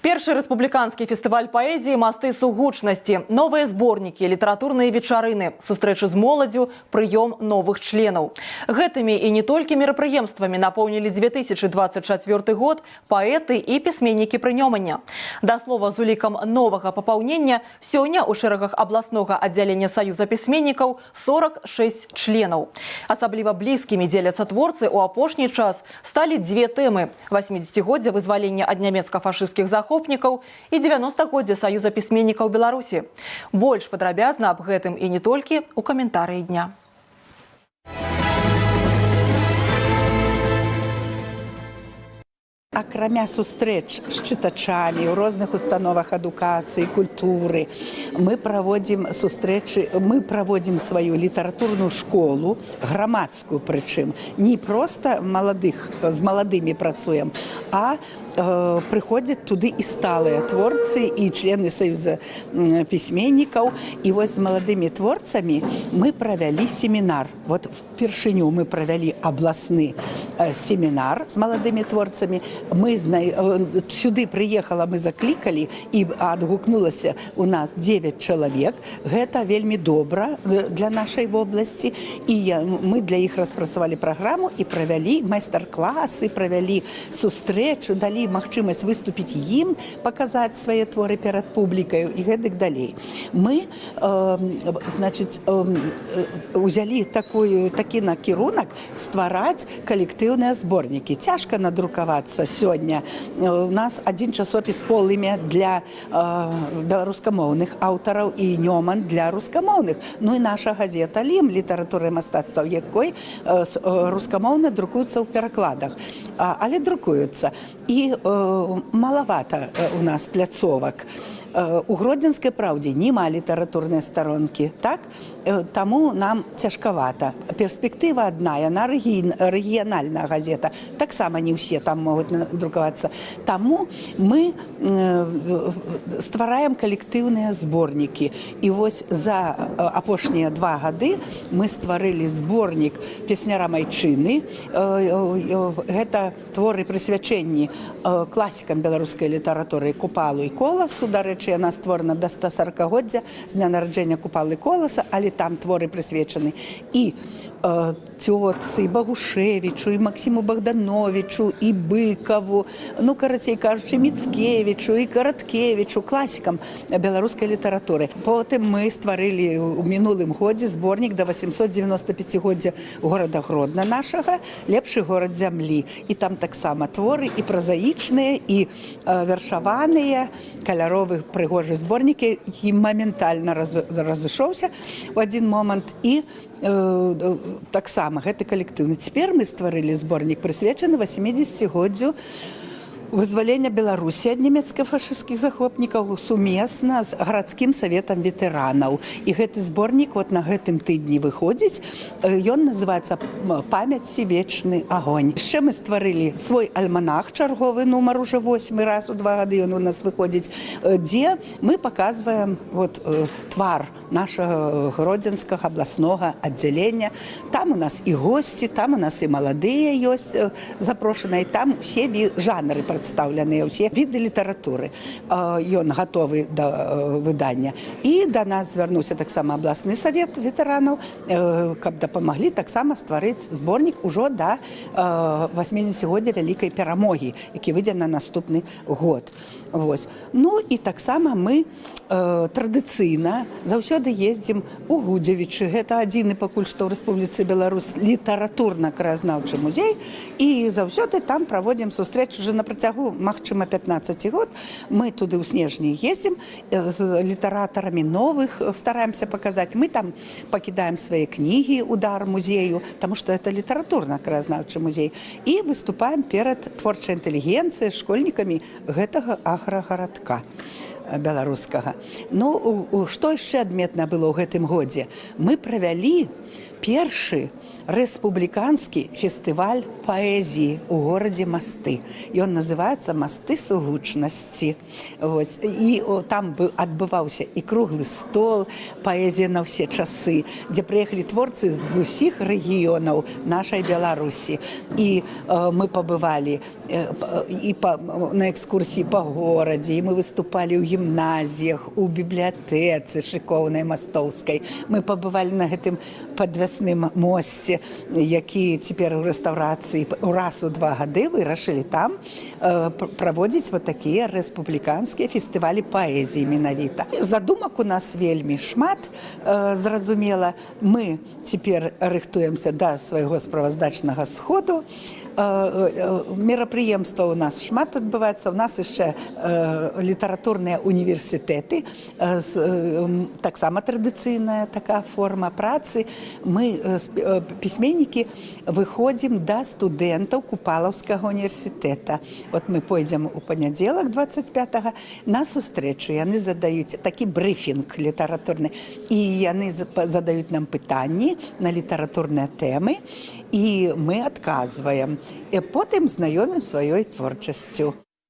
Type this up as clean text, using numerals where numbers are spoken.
Першы рэспубліканскі фестываль паэзіі «Масты сугучнасці», новыя зборнікі, літаратурныя вечарыны, сустрэчы з моладзю, прыём новых членаў. Гэтымі і не толькі мерапрыемствамі напоўнілі 2024 год паэты і пісьменнікі прынёмання. Да слова, з улікам новага папаўнення сёння ў шэрагах абласнога аддзялення Саюза пісьменнікаў 46 членаў. Асабліва блізкімі дзеляцца творцы ў апошні час сталі дзве тэмы – 80-годдзя вызвалення ад нямецка-фашысцкіх захопнікаў і 90-годдзя Саюза пісьменнікаў Беларусі. Больш падрабязна аб гэтым і не толькі ў каментарыі дня. Акрамя сустрэч з чытачамі ў розных установах адукацыі, культуры, мы праводзім сустрэчы, мы праводзім сваю літаратурную школу, грамадскую прычым. Не проста з маладымі працуем, а прыходзяць туды і сталыя творцы, і члены Саюза пісьменнікаў. І вось з маладымі творцамі мы правялі семінар. Вот впершыню мы правялі абласны семінар з маладымі творцамі. Сюды прыехала, мы заклікалі, і адгукнулася у нас 9 чалавек. Гэта вельмі добра для нашай вобласці. І мы для іх распрацавалі праграму і правялі майстар-класы, правялі сустрэчу, далі магчымасць выступіць ім, паказаць свае творы перад публікаю і гэтак далей. Мы, узялі такі накірунак ствараць калектыўныя зборнікі. Цяжка надрукавацца сёння. У нас адзін часопіс «Полымя» для беларускамоўных аўтараў і «Нёман» для рускамоўных. Ну і наша газета «Лім» літаратура і мастацтва, у якой рускамоўна друкуюцца ў перакладах. Але друкуюцца. І малавата у нас пляцовак. У Гродзенскай праўдзе няма літаратурнай старонкі, так? Таму нам цяжкавата. Перспектыва адна, яна рэгіянальная газета. Таксама не ўсе там могуць друкавацца. Таму мы ствараем калектыўныя зборнікі. І вось за апошнія 2 гады мы стварылі зборнік песняра Майчыны. Гэта творы прысвячэнні класікам беларускай літаратуры Купалу і Коласу. Дарэчы, яна створана да 140-годдзя з дня нараджэння Купалы і Коласа, але там творы прысвечаны і Цёцы, і Багушевічу, і Максіму Богдановичу, і Быкаву, ну, карацей кажучы, Міцкевічу, і Караткевічу, класікам беларускай літаратуры. Потым мы стварылі ў мінулым годзе зборнік да 895-годдзя горада Гродна нашага, лепшы горад зямлі. І там таксама творы і празаічныя, і вершаваныя, каляровы прыгожы зборнікі, які моментальна разышоўся ў адзін момант. І таксама гэты калектыўны. Цяпер мы стварылі зборнік, прысвечаны 80-годдзю вызвалення Беларусі ад нямецка-фашысцкіх захопнікаў сумесна з гарадскім саветам ветэранаў. І гэты зборнік вот на гэтым тыдні выходзіць. Ён называецца «Памяці вечны агонь». Яшчэ мы стварылі свой альманах, чарговы нумар, уже 8 раз у 2 гады ён у нас выходзіць, дзе мы паказваем твар нашага гродзенскага абласнога аддзялення. Там у нас і госці, там у нас і маладыя ёсць запрошаныя, там усе жанры прадстаўленыя, ўсе віды літаратуры. Ён гатовы да выдання. І да нас звярнуўся таксама абласны савет ветэранаў, каб дапамаглі таксама стварыць зборнік ужо да 80-годдзя вялікай перамогі, які выйдзе на наступны год. Ну і таксама мы традыцыйна заўсёды ездзім у Гудзевічы. Гэта адзіны пакуль што ў Рэспубліцы Беларусь літаратурна-краязнаўчы музей. І заўсёды там праводзім сустрэчу уже на працягу, магчыма, 15 год. Мы туды ў снежні ездзім з літаратарамі новых, стараемся паказаць. Мы там пакідаем свае кнігі ў дар музею, таму што гэта літаратурна-краязнаўчы музей. І выступаем перад творчай інтэлігенцыяй, школьнікамі гэтага аграгарадка беларускага. Ну, што яшчэ адметна было ў гэтым годзе? Мы правялі першы рэспубліканскі фестываль паэзіі ў горадзе Масты. Ён называецца «Масты сугучнасці». І там адбываўся і круглы стол, паэзія на ўсе часы, дзе прыехалі творцы з усіх рэгіёнаў нашай Беларусі. І мы пабывалі і на экскурсіі па горадзе, і мы выступалі ў гімназіях, у бібліятэцы шыкоўнай мастоўскай. Мы пабывалі на гэтым падвясным мосце, які цяпер у рэстаўрацыі раз у 2 гады вырашылі там праводзіць вот такія рэспубліканскія фестывалі паэзіі менавіта. Задумак у нас вельмі шмат, зразумела. Мы цяпер рыхтуемся да свайго справаздачнага сходу. Мерапрыемства у нас шмат адбываецца. У нас яшчэ літаратурныя універсітэты, таксама традыцыйная такая форма працы. Мы, пісьменнікі, выходзім да студэнтаў Купалаўскага універсітэта. Вот мы пойдзем у панядзелак 25-го на сустрэчу. Яны задаюць такі брыфінг літаратурны, і яны задаюць нам пытанні на літаратурныя тэмы, і мы адказваем. І потым знаёмім сваёй творчасцю.